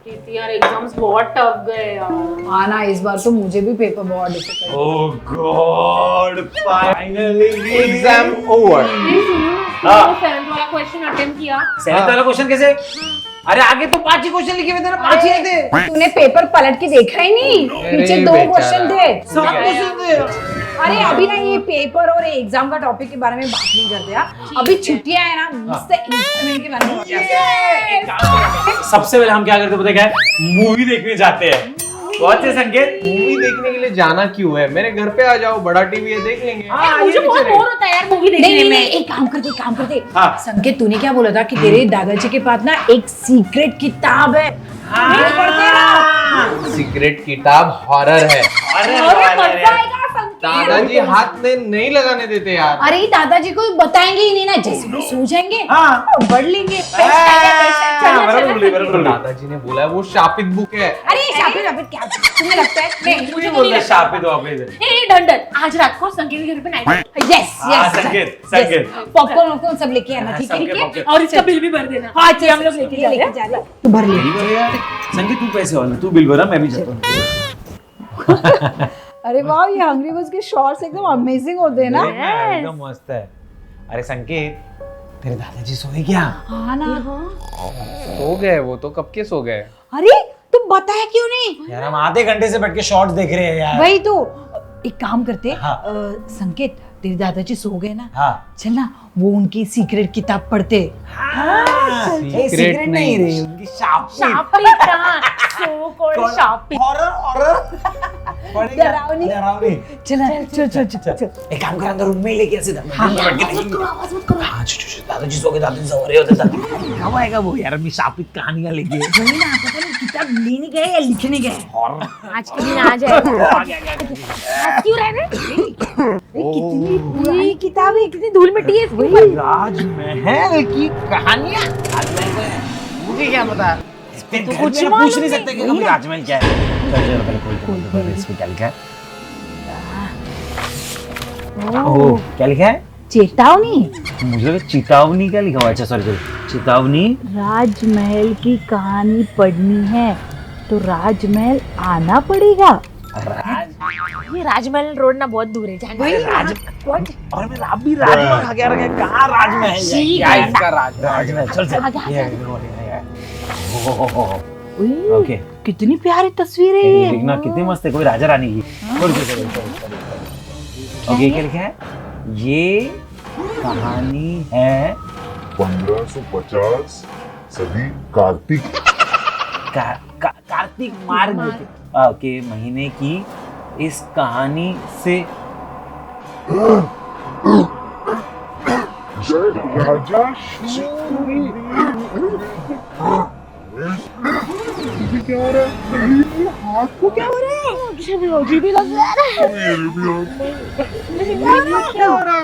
प्रीति यार एग्जाम्स बहुत टफ गए यार। हाँ ना, इस बार तो मुझे भी पेपर बहुत डिफिकल्ट। ओह गॉड, फाइनली एग्जाम ओवर। ये सुनो ना, हाँ। वो 7th वाला क्वेश्चन अटेम्प्ट किया? 7th वाला क्वेश्चन कैसे? अरे आगे तो 5 ही क्वेश्चन लिखे हुए थे ना, 5 ही थे। तूने पेपर पलट के देखा ही नहीं? नीचे 2 क्वेश्चन थे। 7 क्वेश्चन थे। अरे अभी ना ये पेपर और एग्जाम का टॉपिक के बारे में बात नहीं करते यार। अभी छुट्टियां है ना, मुझसे इंस्ट्रूमेंट के बारे में बात करते हैं। सबसे पहले हम क्या करते हैं पता है क्या? मूवी देखने जाते हैं। बहुत से संकेत। मूवी देखने के लिए जाना क्यों है? मेरे घर पे आ जाओ, बड़ा टीवी है, देख लेंगे। मुझे बहुत बोर होता है यार मूवी देखने नहीं में। नहीं, एक काम करते। हाँ। संकेत, तूने क्या बोला था कि तेरे दादाजी के पास ना एक सीक्रेट किताब है? नहीं पढ़ते ना? सीक्रेट किताब हॉरर है। अरे अरे मजा आएगा संकेत। दादाजी हाथ में नहीं लगाने देते यार। अरे दादाजी को बताएंगे ही नहीं ना, जैसे वो सो जाएंगे हाँ। पढ़ लेंगे। दादाजी ने बोला है वो शापित बुक है। अरे शापित क्या तुम्हें लगता है? नहीं मुझे बोलते शापित वापित। ए डंडन, आज रात को संकेत के घर पे नाइट। यस हाँ, संकेत। पॉपकॉर्न सब लेके आना, ठीक है? और इसका बिल भी भर देना। हाँ हम लोग लेके जा रहे हैं। तू भर ले। संकेत तू पैसे वाला, तू बिल भरा, मैं भी जाता हूँ। अरे वाह, ये हंग्री बस के शॉर्ट्स एकदम अमेजिंग होते हैं ना। एकदम मस्त है। अरे संकेत, तेरे दादाजी सोए क्या? हाँ ना। सो गए वो तो, कब के सो गए। अरे तुम बताया क्यों नहीं? यार हम आधे घंटे से बैठ के शॉर्ट्स देख रहे हैं यार। वही तो, एक काम करते। हाँ। संकेत, तेरे दादाजी सो गए ना, हाँ। चल ना वो उनकी सीक्रेट किताब पढ़ते। सीक्रेट नहीं रही, उनकी शापित। शापित कहाँ? सो कॉल्ड शापित। डरावनी। चल एक काम कर, अंदर रूम में ही लेके आ सीधा। हाँ दादाजी सो गए, दादाजी सो रहे होते कब आएगा वो यार? अभी शापित कहानियां लेके वही ना, पता नहीं किताब लेने गए या लिखने गए। आज के दिन आ जाएगा। आज क्यों रह रहे? कितनी पुरानी किताब है, कितनी धूल मिट्टी है इसके ऊपर। राजमहल की कहानियां। मुझे क्या पता? तो कुछ पूछ नहीं सकते कि कभी राजमहल क्या है। चल पहले खोल इसमें क्या लिखा है? ओह क्या लिखा है? चेतावनी। मुझे लगा चेतावनी क्या लिखा हुआ है। अच्छा सॉरी, चेतावनी। राजमहल की कहानी पढ़नी है तो राजमहल आना पड़ेगा। ये राजमहल रोड ना बहुत दूर है, जाना। और मैं अभी राजमहल खा गया रखा, कहाँ राजमहल है? क्या इसका राजमहल? चल ओके। कितनी प्यारी तस्वीर है ये। देखना कितनी मस्त है, कोई राजा रानी की। ओके क्या लिखा है? ये कहानी है 1550 सदी कार्तिक कार्तिक मार्ग के महीने की इस कहानी से जय राजा क्या हो रहा है? हाथ को क्या हो रहा है? मुझे भी अजीब ही लग रहा है। मेरे भी क्या हो रहा है?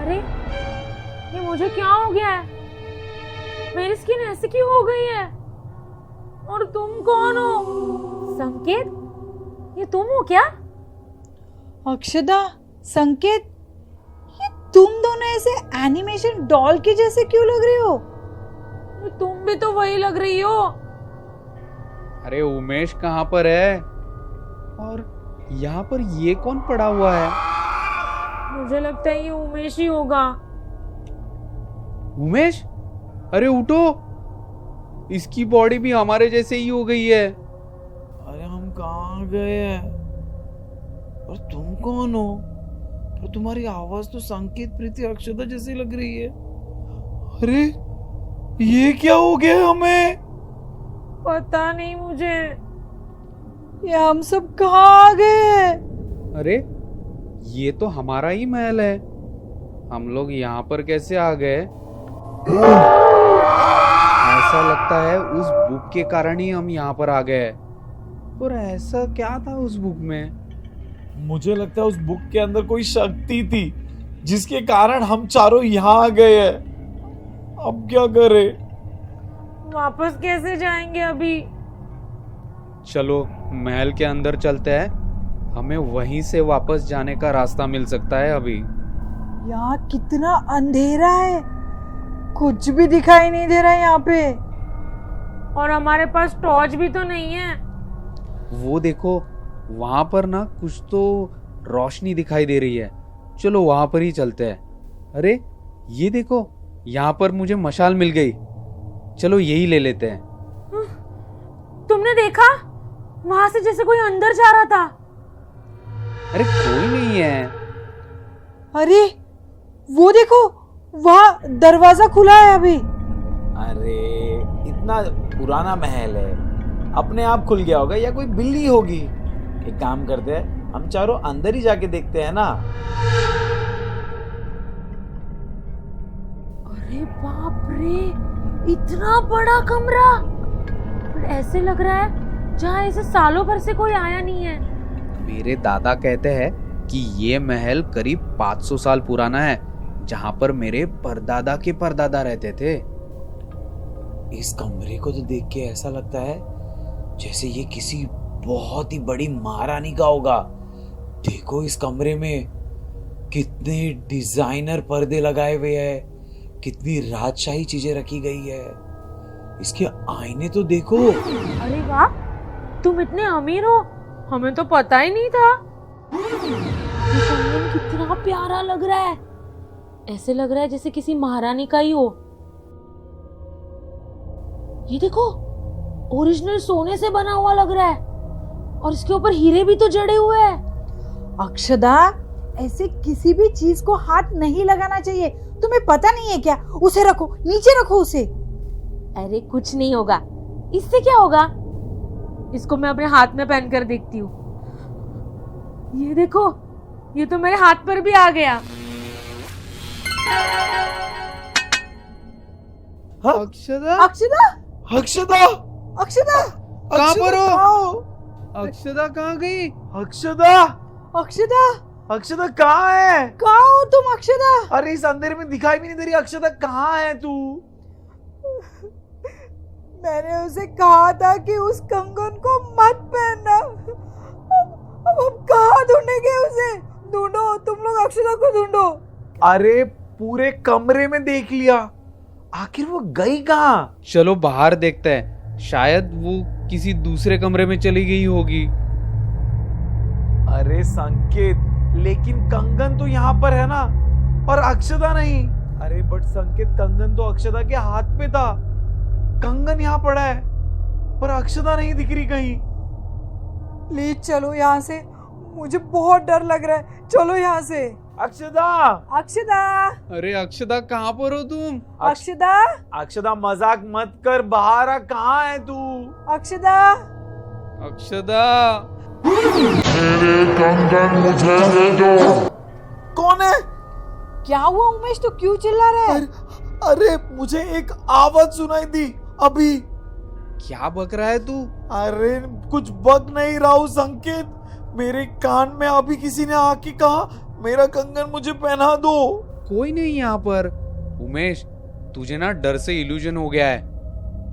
अरे ये मुझे क्या हो गया है? मेरी स्किन ऐसे क्यों हो गई है? और तुम कौन हो? संकेत, ये तुम हो क्या? अक्षदा, संकेत, ये तुम दोनों ऐसे एनिमेशन डॉल के जैसे क्यों लग रहे हो? तुम भी तो वही लग रही हो। अरे उमेश कहाँ पर है? और यहाँ पर ये कौन पड़ा हुआ है? मुझे लगता है ये उमेश ही होगा। उमेश, अरे उठो, इसकी बॉडी भी हमारे जैसे ही हो गई है। अरे हम कहाँ गए हैं? और तुम कौन हो? और तुम्हारी आवाज तो संकेत, प्रीति, अक्षता जैसी लग रही है। अरे ये क्या हो गया हमें? पता नहीं मुझे। ये हम सब कहाँ आ गए? अरे ये तो हमारा ही महल है, हम लोग यहाँ पर कैसे आ गए? ऐसा लगता है उस बुक के कारण ही हम यहाँ पर आ गए। और ऐसा क्या था उस बुक में? मुझे लगता है उस बुक के अंदर कोई शक्ति थी जिसके कारण हम चारों यहाँ आ गए हैं। अब क्या करें? वापस कैसे जाएंगे अभी? चलो महल के अंदर चलते हैं, हमें वहीं से वापस जाने का रास्ता मिल सकता है अभी। यहाँ कितना अंधेरा है, कुछ भी दिखाई नहीं दे रहा है यहाँ पे। और हमारे पास टॉर्च भी तो नहीं है। वो देखो, वहां पर ना कुछ तो रोशनी दिखाई दे रही है। चलो वहां पर ही चलते हैं। अरे ये देखो, यहाँ पर मुझे मशाल मिल गई। चलो यही ले लेते हैं। तुमने देखा? वहां से जैसे कोई अंदर जा रहा था। अरे कोई नहीं है। अरे वो देखो, वहाँ दरवाजा खुला है अभी। अरे इतना पुराना महल है, अपने आप खुल गया होगा या कोई बिल्ली होगी। एक काम करते हैं, हम चारों अंदर ही जाके देखते हैं ना। अरे बाप रे, इतना बड़ा कमरा। पर ऐसे लग रहा है जहाँ ऐसे सालों भर से कोई आया नहीं है। मेरे दादा कहते हैं कि ये महल करीब 500 साल पुराना है, जहाँ पर मेरे परदादा के परदादा रहते थे। इस कमरे को तो देख के ऐसा लगता है जैसे ये किसी बहुत ही बड़ी महारानी का होगा। देखो इस कमरे में कितने डिजाइनर पर्दे लगाए हुए हैं, कितनी राजशाही चीजें रखी गई है। इसके आईने तो देखो। अरे वाह, तुम इतने अमीर हो, हमें तो पता ही नहीं था। ये कंगन कितना प्यारा लग रहा है। ऐसे लग रहा है जैसे किसी महारानी का ही हो। ये देखो, ओरिजिनल सोने से बना हुआ लग रहा है और इसके ऊपर हीरे भी तो जड़े हुए हैं। अक्षदा, ऐसे किसी भी चीज को हाथ नहीं लगाना चाहिए। तुम्हें पता नहीं है क्या? उसे रखो, नीचे रखो उसे। अरे कुछ नहीं होगा, इससे क्या होगा? इसको मैं अपने हाथ में पहन कर देखती हूँ। ये देखो, ये तो मेरे हाथ पर भी आ गया। अक्षदा, अक्षदा, अक्षदा, अक्षदा, कहाँ पर हो? हो? अक्षदा कहाँ गई? अक्षदा, अक्षदा, अक्षदा कहाँ है? कहाँ हो तुम अक्षदा? अरे इस अंधेरे में दिखाई भी नहीं दे रही। अक्षदा कहाँ है तू? मैंने उसे कहा था कि उस कंगन को मत पहनना। अब कहाँ ढूंढेंगे उसे? ढूंढो, तुम लोग अक्षदा को ढूंढो। अरे पूरे कमरे में देख लिया, आखिर वो गई कहाँ? चलो बाहर देखते हैं, शायद वो किसी दूसरे कमरे में चली गई होगी। अरे संकेत, लेकिन कंगन तो यहाँ पर है ना, और अक्षदा नहीं। अरे बट संकेत, कंगन तो अक्षदा के हाथ पे था। कंगन यहाँ पड़ा है पर अक्षदा नहीं दिख रही कहीं। प्लीज चलो यहाँ से, मुझे बहुत डर लग रहा है। चलो यहाँ से। अक्षदा, अक्षदा, अरे अक्षदा कहाँ पर हो तुम? अक्षदा, अक्षदा मजाक मत कर, बाहर आ। कहाँ है तू? अक्षदा, अक्षदा, मेरे कंगन मुझे दे दो। कौन है? क्या हुआ उमेश? तो क्यों चिल्ला रहा है? अरे मुझे एक आवाज सुनाई दी अभी। क्या बक रहा है तू? अरे कुछ बक नहीं रहा हूँ संकेत, मेरे कान में अभी किसी ने आके कहा मेरा कंगन मुझे पहना दो। कोई नहीं यहाँ पर। उमेश, तुझे ना डर से इल्यूजन हो गया है,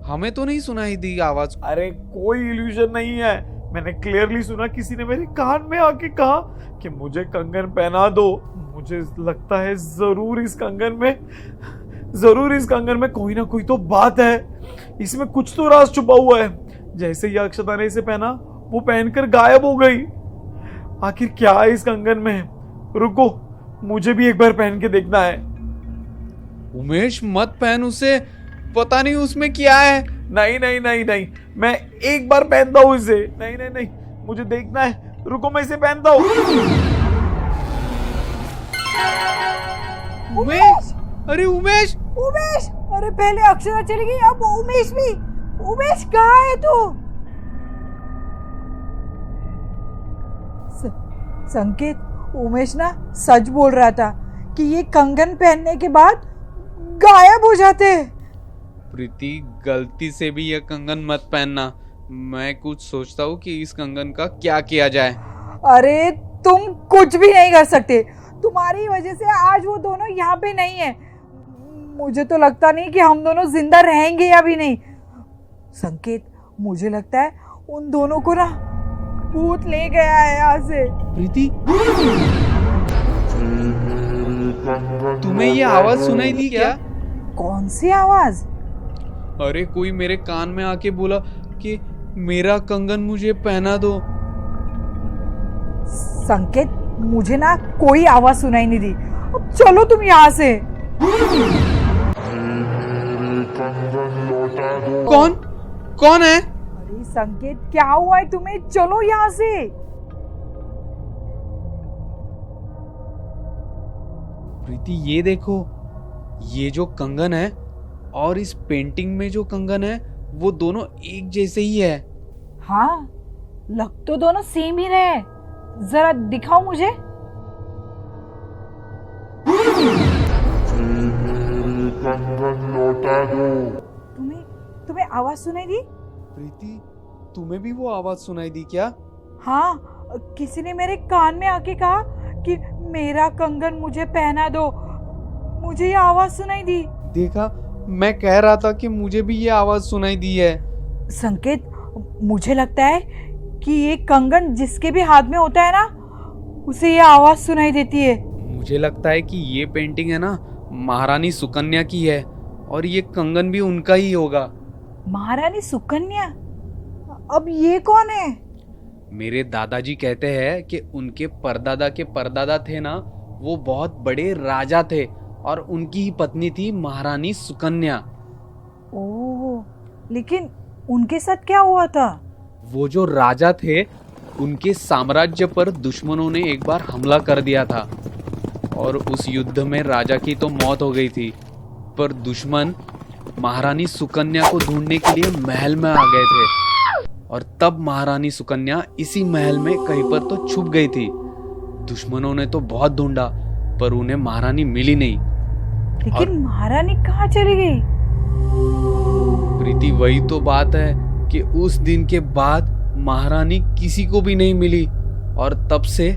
हमें तो नहीं सुनाई दी आवाज। अरे कोई इल्यूजन नहीं है, मैंने क्लियरली सुना किसी ने मेरे कान में आके कहा कि मुझे कंगन पहना दो। मुझे लगता है जरूर इस कंगन में कोई ना कोई तो बात है, इसमें कुछ तो राज छुपा हुआ है। जैसे ही अक्षता ने इसे पहना, वो पहनकर गायब हो गई। आखिर क्या है इस कंगन में? रुको, मुझे भी एक बार पहन के देखना है। उमेश मत पहन उसे, पता नहीं उसमें क्या है। नहीं नहीं नहीं नहीं, मैं एक बार पहनता हूँ इसे। नहीं नहीं नहीं, मुझे देखना है। रुको, मैं इसे पहनता हूँ। उमेश, अरे उमेश, उमेश, अरे पहले अक्षरा चली गई, अब उमेश भी। उमेश कहाँ है तू? संकेत, उमेश ना सच बोल रहा था कि ये कंगन पहनने के बाद गायब हो जाते हैं। प्रीति, गलती से भी यह कंगन मत पहनना। मैं कुछ सोचता हूँ कि इस कंगन का क्या किया जाए। अरे तुम कुछ भी नहीं कर सकते, तुम्हारी वजह से आज वो दोनों यहाँ पे नहीं है। मुझे तो लगता नहीं कि हम दोनों जिंदा रहेंगे या भी नहीं। संकेत, मुझे लगता है उन दोनों को ना भूत ले गया है यहाँ से। प्रीति, तुम्हें ये आवाज सुनाई दी क्या? कौन सी आवाज? अरे कोई मेरे कान में आके बोला कि मेरा कंगन मुझे पहना दो। संकेत, मुझे ना कोई आवाज सुनाई नहीं दी। अब चलो तुम यहाँ से। कौन है? अरे संकेत, क्या हुआ है तुम्हें? चलो यहाँ से। प्रीति, ये देखो, ये जो कंगन है और इस पेंटिंग में जो कंगन है वो दोनों एक जैसे ही है। हाँ, लग तो दोनों सेम ही रहे। जरा दिखाओ मुझे। तुम्हें आवाज सुनाई दी? प्रीति, तुम्हें भी वो आवाज सुनाई दी क्या? हाँ, किसी ने मेरे कान में आके कहा कि मेरा कंगन मुझे पहना दो। मुझे ये आवाज सुनाई दी। देखा, मैं कह रहा था कि मुझे भी ये आवाज सुनाई दी है। संकेत, मुझे लगता है कि ये कंगन जिसके भी हाथ में होता है ना, उसे ये आवाज सुनाई देती है। मुझे लगता है कि ये पेंटिंग है ना, महारानी सुकन्या की है और ये कंगन भी उनका ही होगा। महारानी सुकन्या? अब ये कौन है? मेरे दादाजी कहते हैं कि उनके परदादा के परदादा थे ना, वो बहुत बड़े राजा थे और उनकी ही पत्नी थी महारानी सुकन्या। ओह, लेकिन उनके साथ क्या हुआ था? वो जो राजा थे, उनके साम्राज्य पर दुश्मनों ने एक बार हमला कर दिया था और उस युद्ध में राजा की तो मौत हो गई थी, पर दुश्मन महारानी सुकन्या को ढूंढने के लिए महल में आ गए थे और तब महारानी सुकन्या इसी महल में कहीं पर तो छुप गई थी। दुश्मनों ने तो बहुत ढूंढा पर उन्हें महारानी मिली नहीं। लेकिन महारानी कहाँ चली गई? प्रीति, वही तो बात है कि उस दिन के बाद महारानी किसी को भी नहीं मिली और तब से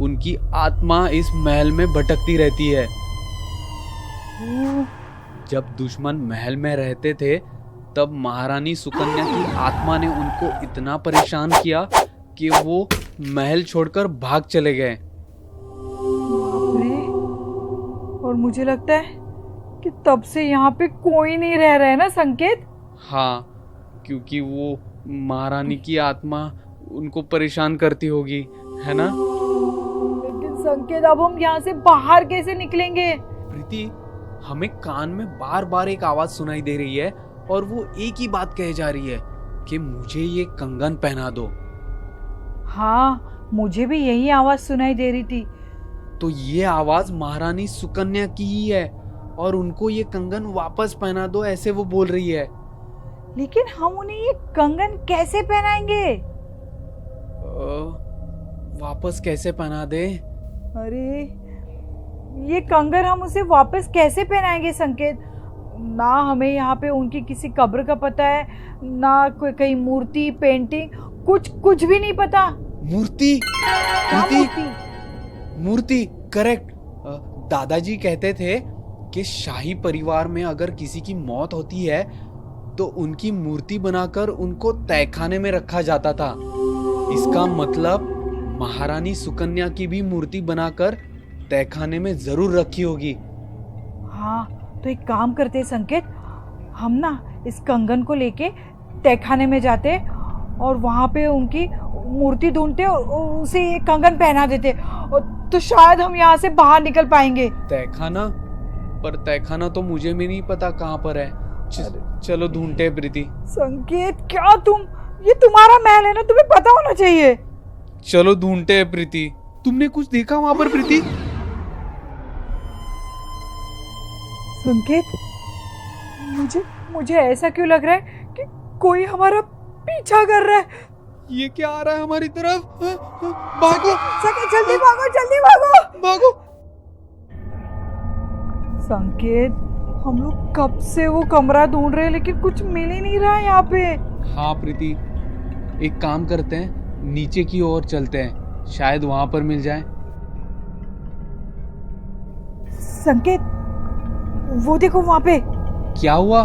उनकी आत्मा इस महल में भटकती रहती है। जब दुश्मन महल में रहते थे तब महारानी सुकन्या की आत्मा ने उनको इतना परेशान किया कि वो महल छोड़कर भाग चले गए। और मुझे लगता है कि तब से यहाँ पे कोई नहीं रह रहा है ना संकेत? हाँ, क्योंकि वो महारानी की आत्मा उनको परेशान करती होगी, है ना? लेकिन संकेत, अब हम यहाँ से बाहर कैसे निकलेंगे? प्रीति, हमें कान में बार बार एक आवाज सुनाई दे रही है और वो एक ही बात कहे जा रही है कि मुझे ये कंगन पहना दो। हाँ, मुझे भी यही आवाज सुनाई दे रही थी। तो ये आवाज महारानी सुकन्या की ही है और उनको ये कंगन वापस पहना दो, ऐसे वो बोल रही है। लेकिन हम उन्हें ये कंगन कैसे पहनाएंगे? वापस कैसे पहना दे? अरे, ये कंगन हम उसे वापस कैसे पहनाएंगे संकेत? ना हमें यहाँ पे उनकी किसी कब्र का पता है, ना कोई कहीं मूर्ति, पेंटिंग, कुछ भी नहीं पता। मूर्ति? क्या मूर्ति? मूर्ति, करेक्ट। दादाजी कहते थे कि शाही परिवार में अगर किसी की मौत होती है तो उनकी मूर्ति बनाकर उनको तहखाने में रखा जाता था। इसका मतलब महारानी सुकन्या की भी मूर्ति बनाकर तहखाने में जरूर रखी होगी। हाँ, तो एक काम करते हैं संकेत, हम ना इस कंगन को लेके तहखाने में जाते और वहां पे उनकी मूर्ति ढूंढते और उसे एक कंगन पहना देते, और तो शायद हम यहाँ से बाहर निकल पाएंगे। तहखाना? पर तहखाना तो मुझे भी नहीं पता कहाँ पर है। चलो ढूंढते हैं प्रीति। संकेत, क्या ये तुम्हारा महल है ना, तुम्हें पता होना चाहिए। चलो ढूंढते हैं प्रीति। तुमने कुछ देखा वहां पर प्रीति? संकेत, मुझे ऐसा क्यों लग रहा है कि कोई हमारा पीछा कर रहा है। ये क्या आ रहा है हमारी तरफ? भागो संकेत, जल्दी भागो, जल्दी भागो, भागो। संकेत, हम लोग कब से वो कमरा ढूंढ रहे हैं लेकिन कुछ मिल ही नहीं रहा है यहाँ पे। हाँ प्रीति, एक काम करते हैं, नीचे की ओर चलते हैं, शायद वहां पर मिल जाए। संकेत, वो देखो वहां पे। क्या हुआ?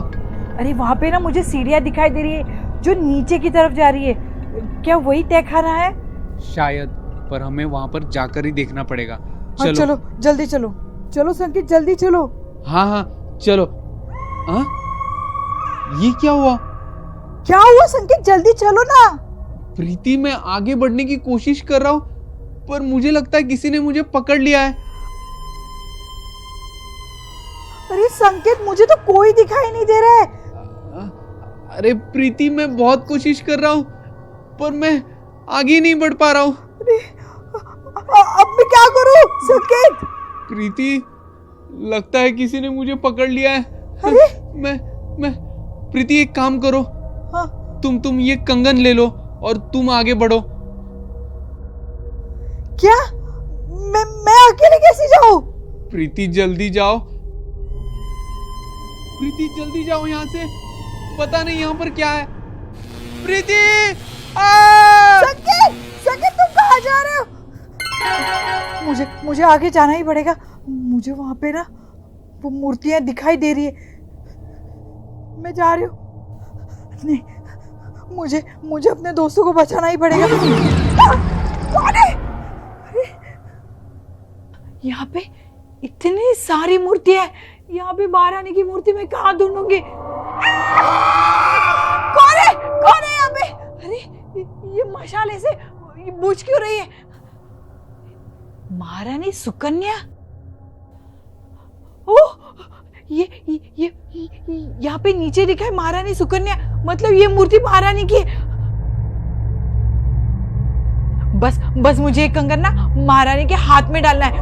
अरे वहां पे ना मुझे सीढ़ियां दिखाई दे रही है जो नीचे की तरफ जा रही है। क्या वही तहखाना है? शायद, पर हमें वहां पर जाकर ही देखना पड़ेगा। हाँ, चलो जल्दी चलो, चलो संकेत जल्दी चलो। हाँ हाँ चलो। हाँ, ये क्या हुआ? क्या हुआ संकेत, जल्दी चलो ना। प्रीति, मैं आगे बढ़ने की कोशिश कर रहा हूँ, पर मुझे लगता है किसी ने मुझे पकड़ लिया है। अरे संकेत, मुझे तो कोई दिखाई नहीं दे रहा है। अरे प्रीति, मैं बहुत कोशिश कर रहा हूँ, पर मैं आगे नहीं बढ़ पा रहा हूँ। अब मैं क्या करूं संकेत? प्रीति, लगता है किसी ने मुझे पकड़ लिया है। अरे मैं प्रीति, एक काम करो। हाँ। तुम ये कंगन ले लो और तुम आगे बढ़ो। क्या? मैं अकेले कैसे जाऊं? प्रीति जल्दी जाओ, प्रीति जल्दी जाओ यहाँ से। पता नहीं यहाँ पर क्या है। प्रीति! संकेत तुम कहाँ जा रहे हो? मुझे आगे जाना ही पड़ेगा। मुझे वहां पे ना वो मूर्तियां दिखाई दे रही है। मैं जा रही हूँ। नहीं, मुझे अपने दोस्तों को बचाना ही पड़ेगा। कौन है? अरे, यहाँ पे इतनी सारी मूर्तियां हैं। यहाँ पे महारानी की मूर्ति मैं कहाँ ढूंढूंगी? कौन है यहाँ पे? अरे ये मशाल ऐसे बुझ क्यों रही है? महारानी सुकन्या? ओह, ये यहाँ पे नीचे लिखा है महारानी सुकन्या, मतलब ये मूर्ति महारानी की है। बस मुझे एक कंगन ना महारानी के हाथ में डालना है।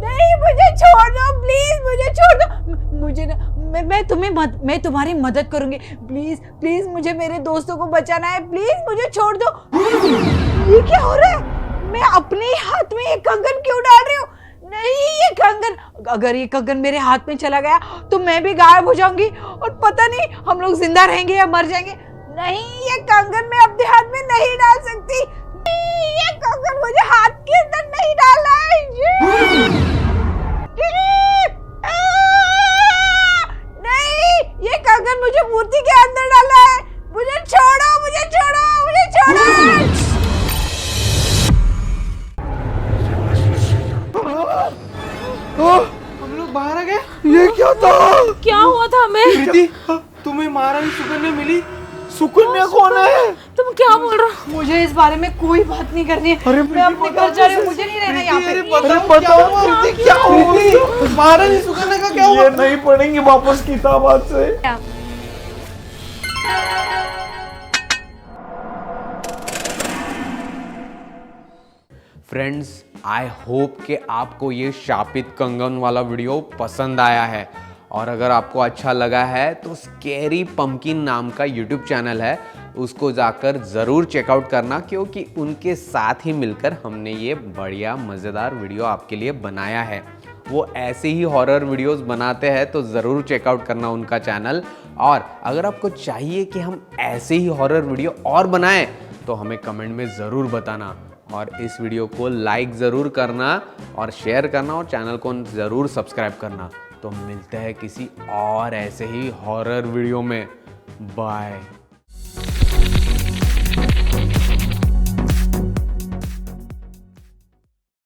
नहीं, मुझे छोड़ दो प्लीज, मुझे छोड़ दो। मुझे ना मैं तुम्हारी मदद करूंगी। प्लीज मुझे मेरे दोस्तों को बचाना है। प्लीज मुझे छोड़ दो। ये क्या हो रहा है? मैं अपने ही हाथ में ये कंगन क्यों डाल रही हूँ? नहीं, ये कंगन, अगर ये कंगन मेरे हाथ में चला गया तो मैं भी गायब हो जाऊंगी और पता नहीं हम लोग जिंदा रहेंगे या मर जाएंगे। नहीं, ये कंगन मैं अपने हाथ में नहीं डाल सकती। ये कंगन मुझे हाथ के अंदर नहीं डालना है। नहीं, ये कंगन मुझे मूर्ति के अंदर डालना है। मुझे छोड़ो। हम लोग बाहर आ गए। ये क्या था? क्या हुआ था हमें? प्रीति, तुम्हें महारानी सुकन्या मिली? सुकन्या कौन है? तुम क्या बोल रहे हो? मुझे इस बारे में कोई बात नहीं करनी है। अरे मैं अपने घर जा रही हूँ, मुझे नहीं रहना यहाँ पे। बताओ प्रीति, क्या हुआ? महारानी सुकन्या का क्या हुआ? ये नहीं पढ़ेंगे वापस किताब आज से। फ्रेंड्स, आई होप कि आपको ये शापित कंगन वाला वीडियो पसंद आया है, और अगर आपको अच्छा लगा है तो स्कैरी पंपकिन नाम का यूट्यूब चैनल है, उसको जाकर ज़रूर चेकआउट करना, क्योंकि उनके साथ ही मिलकर हमने ये बढ़िया मज़ेदार वीडियो आपके लिए बनाया है। वो ऐसे ही हॉरर वीडियोस बनाते हैं, तो ज़रूर चेकआउट करना उनका चैनल। और अगर आपको चाहिए कि हम ऐसे ही हॉरर वीडियो और बनाएं तो हमें कमेंट में ज़रूर बताना, और इस वीडियो को लाइक ज़रूर करना और शेयर करना और चैनल को ज़रूर सब्सक्राइब करना। तो मिलते हैं किसी और ऐसे ही हॉरर वीडियो में। बाय।